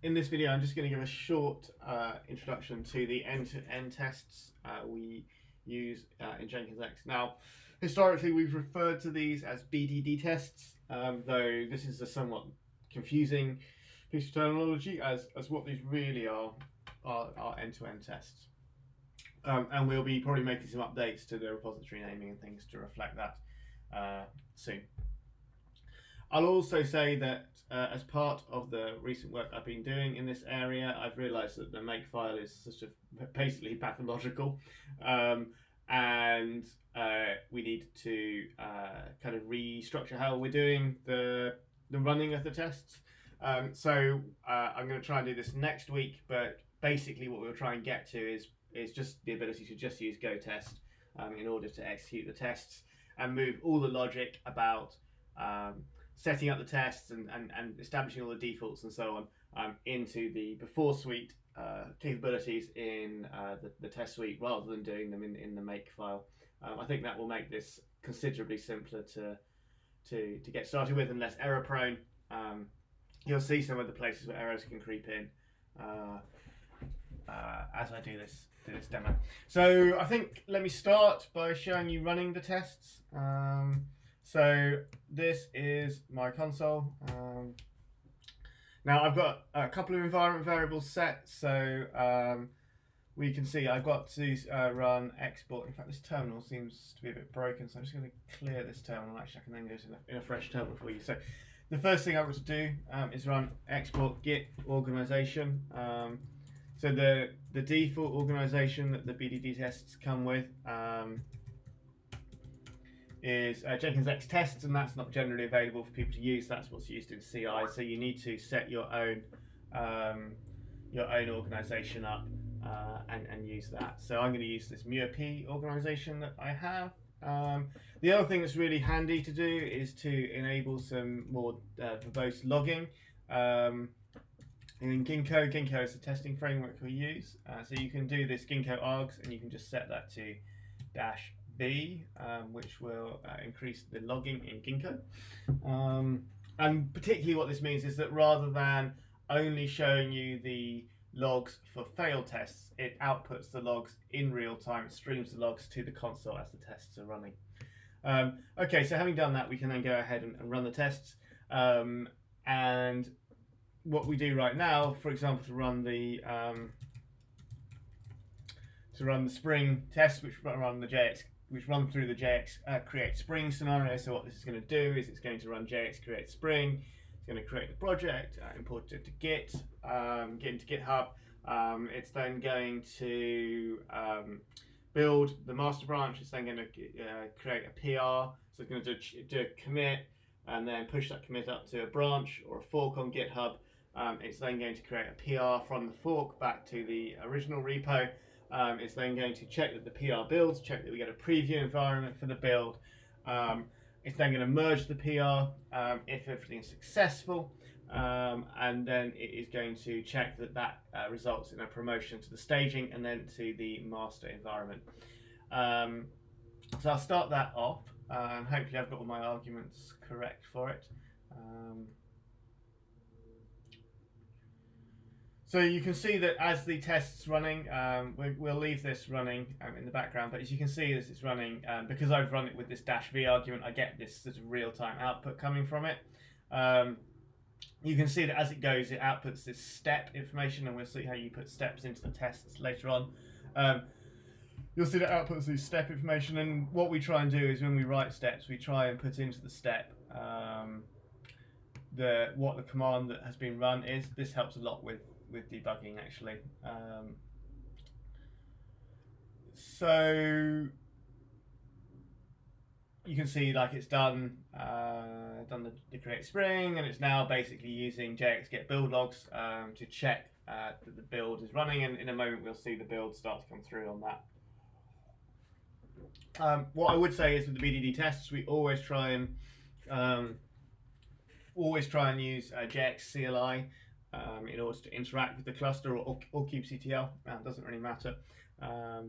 in this video, I'm just going to give a short introduction to the end-to-end tests we use in Jenkins X. Now, historically, we've referred to these as BDD tests, though this is a somewhat confusing piece of terminology, as what these really are end-to-end tests. And we'll be probably making some updates to the repository naming and things to reflect that soon. I'll also say that as part of the recent work I've been doing in this area, I've realised that the makefile is sort of basically pathological, and we need to kind of restructure how we're doing the running of the tests. So I'm going to try and do this next week, but basically what we'll try and get to is just the ability to just use GoTest in order to execute the tests and move all the logic about setting up the tests and establishing all the defaults and so on into the before suite capabilities in the test suite rather than doing them in the makefile. I think that will make this considerably simpler to get started with and less error prone. You'll see some of the places where errors can creep in as I do this demo. So I think let me start by showing you running the tests. So this is my console. Now I've got a couple of environment variables set, so we can see I've got to run export. In fact, this terminal seems to be a bit broken, so I'm just going to clear this terminal. Actually, I can then go to in a fresh terminal for you. So the first thing I've got to do is run export git organization. So the default organization that the BDD tests come with is Jenkins X tests, and that's not generally available for people to use. That's what's used in CI. So you need to set your own organization up and use that. So I'm going to use this MuaP organization that I have. The other thing that's really handy to do is to enable some more verbose logging. In Ginkgo, Ginkgo is the testing framework we use. So you can do this Ginkgo args, and you can just set that to -b, which will increase the logging in Ginkgo. And particularly what this means is that rather than only showing you the logs for failed tests, it outputs the logs in real time, it streams the logs to the console as the tests are running. Okay, so having done that, we can then go ahead and run the tests. And what we do right now, for example, to run the Spring tests, which run through the JX create Spring scenario. So what this is going to do is it's going to run JX create Spring. It's going to create the project, import it to Git, get into GitHub. It's then going to build the master branch. It's then going to create a PR. So it's going to do a commit and then push that commit up to a branch or a fork on GitHub. It's then going to create a PR from the fork back to the original repo. It's then going to check that the PR builds, check that we get a preview environment for the build. It's then going to merge the PR if everything is successful, and then it is going to check that results in a promotion to the staging and then to the master environment. So I'll start that off, and hopefully I've got all my arguments correct for it. So you can see that as the test's running, we'll leave this running in the background, but as you can see as it's running, because I've run it with this -v argument, I get this sort of real-time output coming from it. You can see that as it goes, it outputs this step information, and we'll see how you put steps into the tests later on. You'll see that outputs this step information, and what we try and do is when we write steps, we try and put into the step what the command that has been run is. This helps a lot with debugging actually. So you can see like it's done the create Spring, and it's now basically using JX get build logs to check that the build is running, and in a moment we'll see the build start to come through on that. What I would say is with the BDD tests, we always try and use JX CLI in order to interact with the cluster, or kubectl. It doesn't really matter,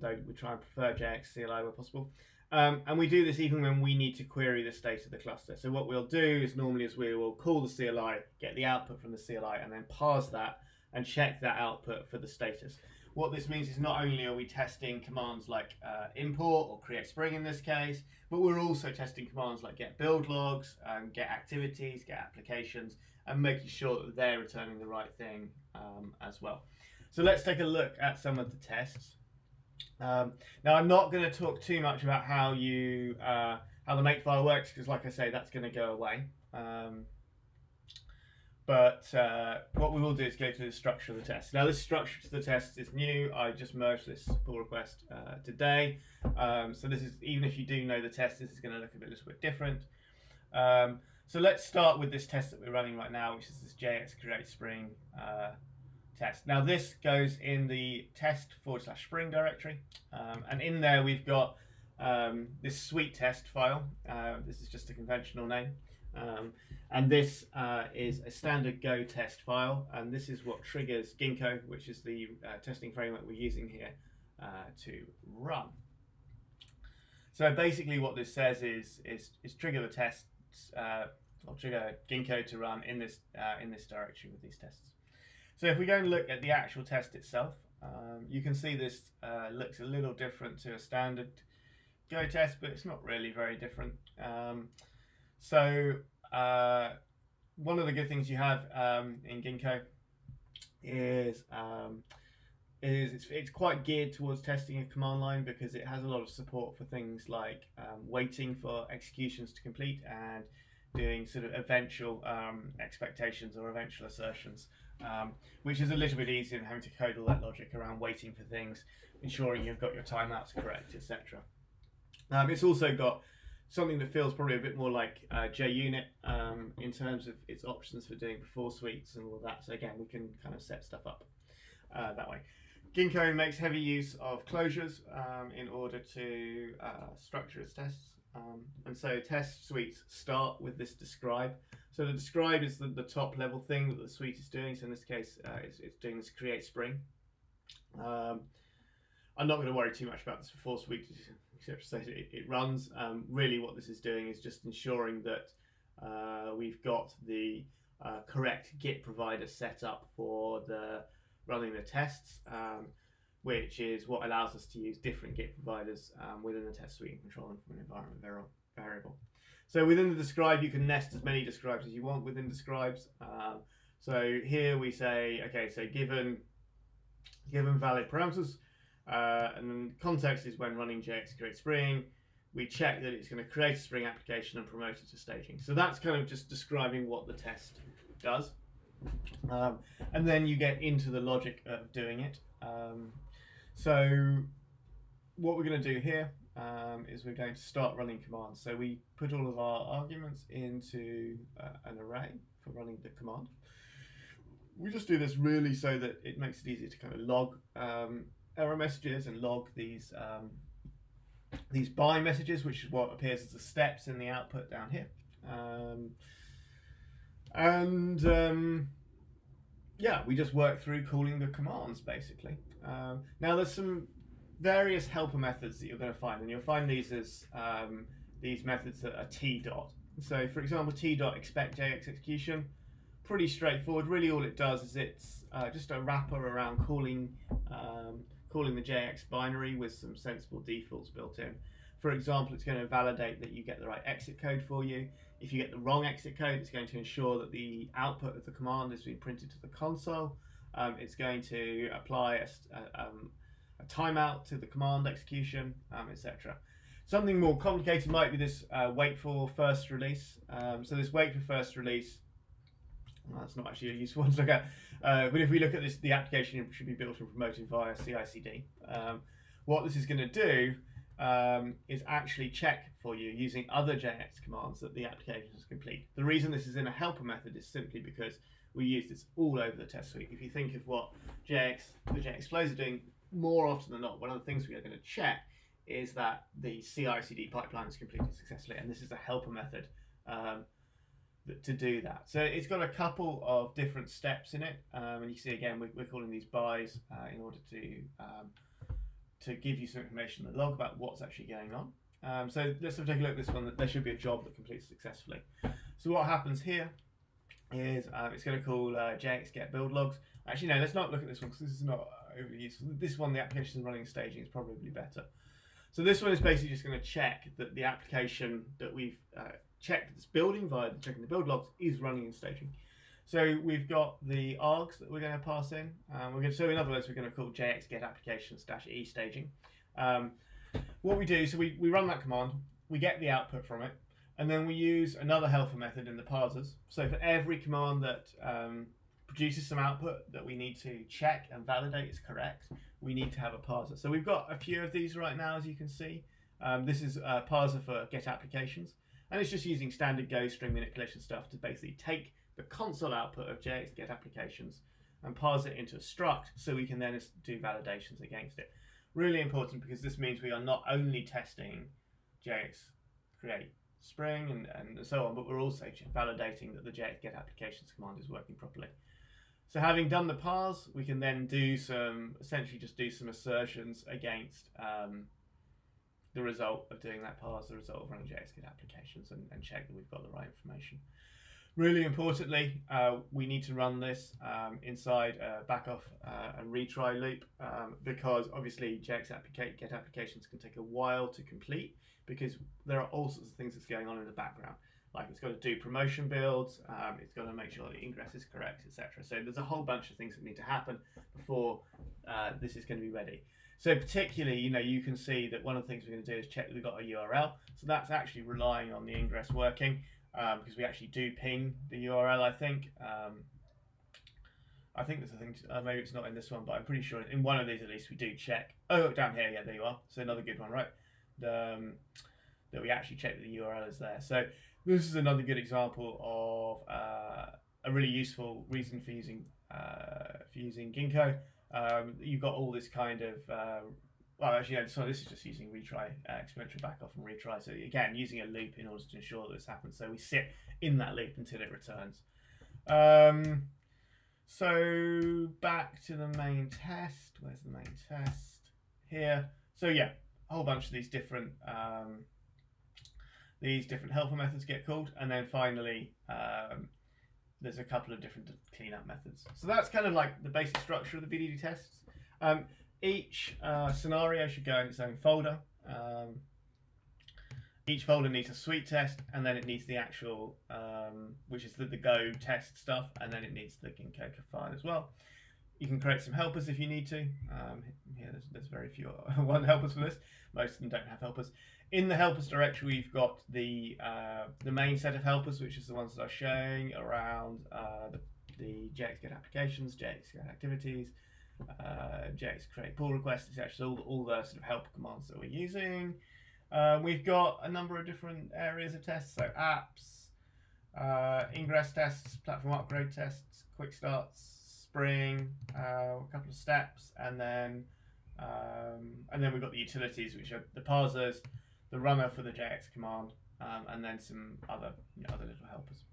though we try and prefer JX CLI where possible. And we do this even when we need to query the state of the cluster. So what we'll do is normally we will call the CLI, get the output from the CLI, and then parse that and check that output for the status. What this means is not only are we testing commands like import or create spring in this case, but we're also testing commands like get build logs, get activities, get applications, and making sure that they're returning the right thing as well. So let's take a look at some of the tests. Now I'm not going to talk too much about how the makefile works, because like I say, that's going to go away. But what we will do is go through the structure of the test. Now this structure to the test is new. I just merged this pull request today. So this is, even if you do know the test, this is going to look a little bit different. So let's start with this test that we're running right now, which is this JX create spring test. Now this goes in the test/spring directory. And in there we've got this sweet test file. This is just a conventional name. And this is a standard Go test file, and this is what triggers Ginkgo, which is the testing framework we're using here, to run. So basically what this says is trigger the tests, or trigger Ginkgo to run in this directory with these tests. So if we go and look at the actual test itself, you can see this looks a little different to a standard Go test, but it's not really very different. One of the good things you have in Ginkgo is it's quite geared towards testing a command line, because it has a lot of support for things like waiting for executions to complete and doing sort of eventual expectations or eventual assertions, which is a little bit easier than having to code all that logic around waiting for things, ensuring you've got your timeouts correct, etc. It's also got something that feels probably a bit more like JUnit in terms of its options for doing before suites and all of that. So again, we can kind of set stuff up that way. Ginkgo makes heavy use of closures in order to structure its tests. And so test suites start with this describe. So the describe is the top level thing that the suite is doing. So in this case, it's doing this create spring. I'm not going to worry too much about this before suite, except to say it runs. Really what this is doing is just ensuring that we've got the correct Git provider set up for running the tests, which is what allows us to use different Git providers within the test suite and control them from an environment variable. So within the describe, you can nest as many describes as you want within describes. So here we say, okay, so given valid parameters, and then context is when running JX create spring, we check that it's going to create a spring application and promote it to staging. So that's kind of just describing what the test does. And then you get into the logic of doing it. So what we're going to do here is we're going to start running commands. So we put all of our arguments into an array for running the command. We just do this really so that it makes it easier to kind of log error messages and log these by messages, which is what appears as the steps in the output down here. Yeah, we just work through calling the commands basically. Now there's some various helper methods that you're going to find, and you'll find these as these methods that are t-dot. So for example, t-dot expect JX execution, pretty straightforward. Really all it does is it's just a wrapper around calling the JX binary with some sensible defaults built in. For example, it's going to validate that you get the right exit code for you. If you get the wrong exit code, it's going to ensure that the output of the command is being printed to the console. It's going to apply a timeout to the command execution, etc. Something more complicated might be this wait for first release. So this wait for first release, well, that's not actually a useful one to look at. But if we look at this, the application should be built and promoted via CI/CD. What this is going to do is actually check for you using other JX commands that the application is complete. The reason this is in a helper method is simply because we use this all over the test suite. If you think of what the JX flows are doing, more often than not, one of the things we are going to check is that the CI/CD pipeline is completed successfully, and this is a helper method to do that. So it's got a couple of different steps in it, and you see again we're calling these bys in order to give you some information in the log about what's actually going on. So let's take a look at this one. There should be a job that completes successfully. So what happens here is it's going to call JX get build logs. Actually, no, let's not look at this one because this is not overly useful. This one, the application is running in staging, is probably better. So this one is basically just going to check that the application that we've checked that's building via checking the build logs is running in staging. So we've got the args that we're going to pass in. So in other words, we're going to call JX get applications-e staging. What we do, so we run that command, we get the output from it, and then we use another helper method in the parsers. So for every command that produces some output that we need to check and validate is correct, we need to have a parser. So we've got a few of these right now, as you can see. This is a parser for get applications, and it's just using standard Go string manipulation stuff to basically take the console output of JX get applications and parse it into a struct so we can then do validations against it. Really important because this means we are not only testing JX create Spring and so on, but we're also validating that the JX get applications command is working properly. So having done the parse, we can then do essentially just do some assertions against the result of doing that parse, the result of running JX get applications, and check that we've got the right information. Really importantly, we need to run this inside a backoff and retry loop because obviously JX get applications can take a while to complete because there are all sorts of things that's going on in the background. Like it's got to do promotion builds, it's got to make sure the ingress is correct, etc. So there's a whole bunch of things that need to happen before this is going to be ready. So particularly, you can see that one of the things we're going to do is check that we've got a URL. So that's actually relying on the ingress working. Because we actually do ping the URL, I think. I think there's a thing, maybe it's not in this one, but I'm pretty sure in one of these at least we do check. Oh, down here, yeah, there you are. So another good one, right? That we actually check that the URL is there. So this is another good example of a really useful reason for using Ginkgo. You've got all this kind of well, actually, no, so this is just using retry, exponential backoff and retry. So again, using a loop in order to ensure that this happens. So we sit in that loop until it returns. So back to the main test. Where's the main test? Here. So yeah, a whole bunch of these different helper methods get called, and then finally there's a couple of different cleanup methods. So that's kind of like the basic structure of the BDD tests. Each scenario should go in its own folder. Each folder needs a suite test, and then it needs the actual, which is the Go test stuff, and then it needs the Ginkgo file as well. You can create some helpers if you need to. Here, there's very few helpers for this. Most of them don't have helpers. In the helpers directory, we've got the main set of helpers, which is the ones that I'm showing around the JX get applications, JX get activities, JX create pull requests, etc. So all the sort of helper commands that we're using. We've got a number of different areas of tests, so apps, ingress tests, platform upgrade tests, quick starts, Spring, a couple of steps, and then we've got the utilities, which are the parsers, the runner for the JX command, and then some other little helpers.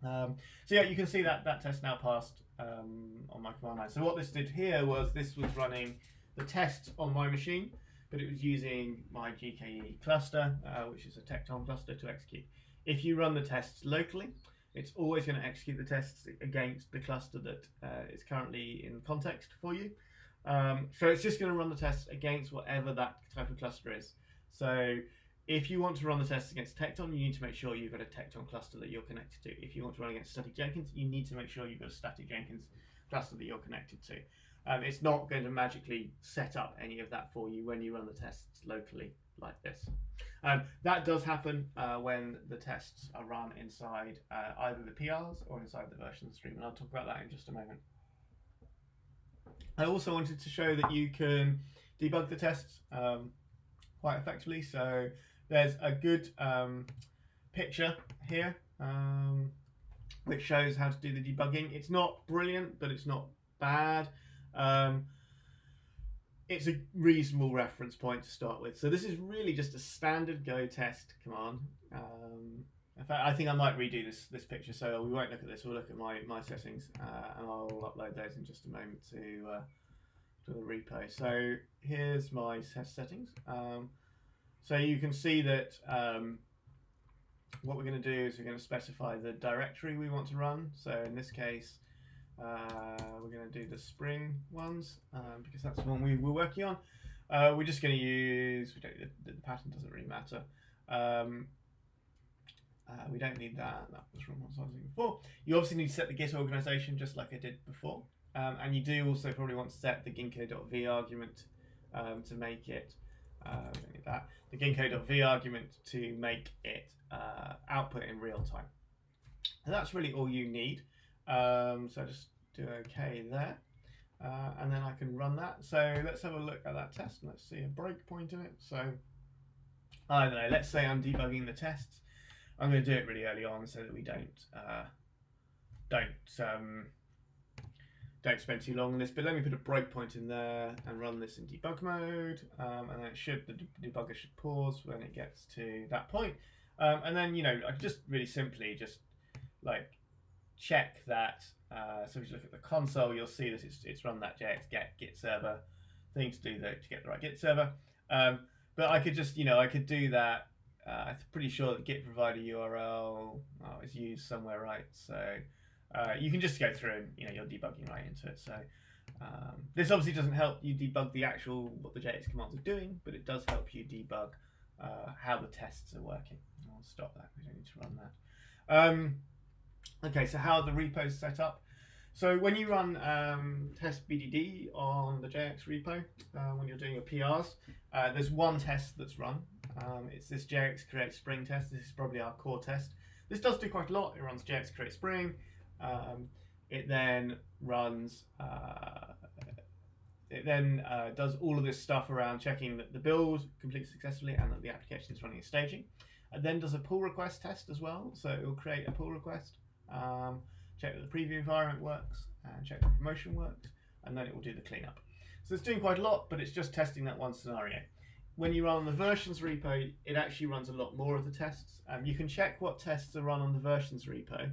So yeah, you can see that test now passed on my command line. So what this did here was this was running the test on my machine, but it was using my GKE cluster, which is a Tecton cluster, to execute. If you run the tests locally, it's always going to execute the tests against the cluster that is currently in context for you. So it's just going to run the tests against whatever that type of cluster is. So if you want to run the tests against Tecton, you need to make sure you've got a Tecton cluster that you're connected to. If you want to run against static Jenkins, you need to make sure you've got a static Jenkins cluster that you're connected to. It's not going to magically set up any of that for you when you run the tests locally like this. That does happen when the tests are run inside either the PRs or inside the version stream, and I'll talk about that in just a moment. I also wanted to show that you can debug the tests quite effectively. So there's a good picture here which shows how to do the debugging. It's not brilliant, but it's not bad. It's a reasonable reference point to start with. So this is really just a standard Go test command. In fact, I think I might redo this picture, so we won't look at this. We'll look at my settings, and I'll upload those in just a moment to the repo. So here's my test settings. So you can see that what we're going to do is we're going to specify the directory we want to run. So in this case, We're going to do the spring ones because that's the one we were working on. We're just going to use, the pattern doesn't really matter. We don't need that. That was wrong. What I was using before. You obviously need to set the Git organization just like I did before. And you do also probably want to set the ginkgo.v argument to make it, we don't need that, the ginkgo.v argument to make it output in real time. And that's really all you need. So just do OK there. And then I can run that. So let's have a look at that test and let's see a breakpoint in it. So I don't know, let's say I'm debugging the tests. I'm going to do it really early on so that we don't spend too long on this. But let me put a breakpoint in there and run this in debug mode, and then the debugger should pause when it gets to that point. And then I just really simply just like check that. So if you look at the console, you'll see that it's run that JX git server thing to do to get the right git server. But I could just I could do that. I'm pretty sure that git provider URL is used somewhere, right? So you can just go through and you're debugging right into it. So this obviously doesn't help you debug what the JX commands are doing, but it does help you debug how the tests are working. I'll stop that. We don't need to run that. Okay, so how are the repos set up? So when you run test BDD on the JX repo, when you're doing your PRs, there's one test that's run. It's this JX create spring test. This is probably our core test. This does do quite a lot. It runs JX create spring. It then runs. It then does all of this stuff around checking that the build completes successfully and that the application is running as staging. It then does a pull request test as well. So it will create a pull request, check that the preview environment works, and check that promotion works, and then it will do the cleanup. So it's doing quite a lot, but it's just testing that one scenario. When you run the versions repo, it actually runs a lot more of the tests. You can check what tests are run on the versions repo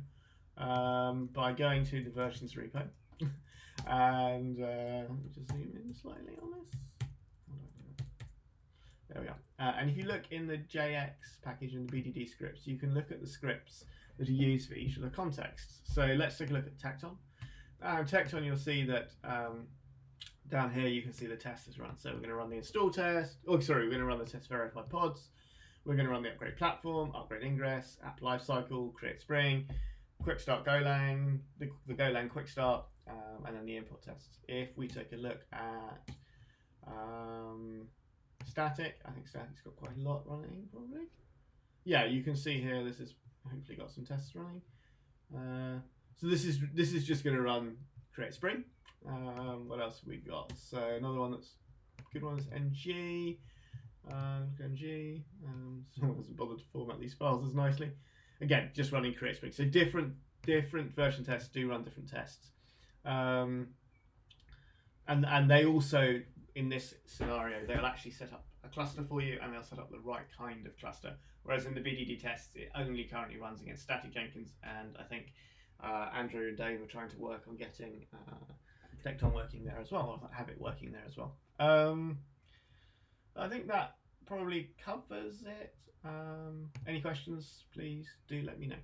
by going to the versions repo. And let me just zoom in slightly on this. There we are. And if you look in the JX package in the BDD scripts, you can look at the scripts that are used for each of the contexts. So let's take a look at Tecton. Tecton, you'll see that down here you can see the test is run. So we're going to run the install test. Oh, sorry, we're going to run the test verify pods. We're going to run the upgrade platform, upgrade ingress, app lifecycle, create spring, quick start Golang, the Golang quick start, and then the import tests. If we take a look at static, I think static's got quite a lot running probably. Yeah, you can see here this is hopefully got some tests running. So this is just going to run create spring. What else have we got? So another one that's a good one is ng. Someone hasn't bothered to format these files as nicely. Again, just running create spring. So different version tests do run different tests, and they also, in this scenario, they'll actually set up a cluster for you, and they'll set up the right kind of cluster. Whereas in the BDD tests, it only currently runs against static Jenkins, and I think Andrew and Dave are trying to work on getting Tecton working there as well, or have it working there as well. I think that probably covers it. Any questions, please do let me know.